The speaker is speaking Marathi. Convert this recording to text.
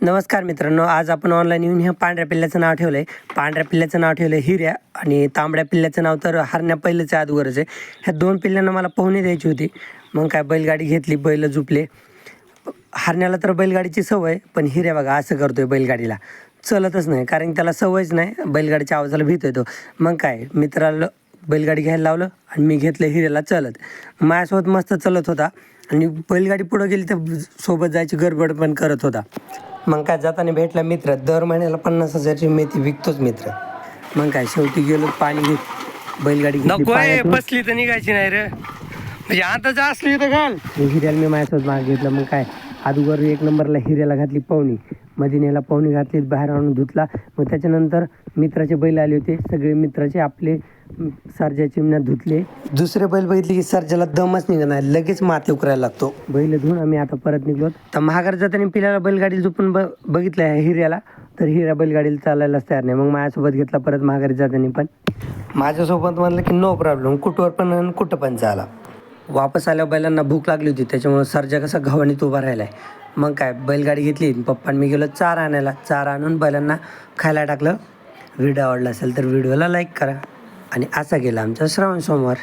नमस्कार मित्रांनो, आज आपण ऑनलाईन येऊन ह्या पांढऱ्या पिल्ल्याचं नाव ठेवलं आहे. पांढऱ्या पिल्ल्याचं नाव ठेवलं आहे हिऱ्या आणि तांबड्या पिल्ल्याचं नाव तर हरण्या पहिल्याच्या अगोदरच आहे. ह्या दोन पिल्ल्यांना मला पोहणी द्यायची होती. मग काय बैलगाडी घेतली, बैल झुपले. हरण्याला तर बैलगाडीची सवय, पण हिऱ्या बघा असं करतोय, बैलगाडीला चलतच नाही, कारण त्याला सवयच नाही. बैलगाडीच्या आवाजाला भीत येतो. मग काय मित्राला बैलगाडी घ्यायला लावलं आणि मी घेतलं हिऱ्याला चलत. माझ्यासोबत मस्त चलत होता आणि बैलगाडी पुढं गेली तर सोबत जायची गडबड पण करत होता. मग काय जाताना भेटला मित्र, दर महिन्याला 50,000ची मेथी विकतोच मित्र. मग काय शेवटी गेलो, पाणी घेत बैलगाडी बसली तर निघायची नाही रे, म्हणजे आता असली तर घाल. हिऱ्याला मी माझ्यासोबत माग घेतलं. मग काय अगोदर 1 नंबरला हिऱ्याला घातली पवनी, मदिनेला पवनी घातली, बाहेर आणून धुतला. मग त्याच्यानंतर मित्राचे बैल आले होते, सगळे मित्राचे आपले सर्जा चिमण्यात धुतले. दुसरे बैल बघितले की सर्जाला दमच निघणार, लगेच माते उकरायला लागतो. बैल धुवून आम्ही आता परत निघलो. तर महागार जाताना पिल्याला बैलगाडीला झोपून बघितलं हिऱ्याला, तर हिऱ्या बैलगाडीला चालायलाच तयार नाही. मग माझ्यासोबत घेतला परत महागारी जाताना, पण माझ्यासोबत म्हणलं की नो प्रॉब्लेम, कुठवर पण कुठं पण चाला. वापस आल्या बैलांना भूक लागली होती, त्याच्यामुळे सर्जा कसा घवानीत उभा राहिला आहे. मग काय बैलगाडी घेतली, पप्पांनी मी गेलो चारा आणायला. चारा आणून बैलांना खायला टाकलं. व्हिडिओ आवडला असेल तर व्हिडिओला लाईक करा. आणि असा गेला आमचा श्रावण सोमवार.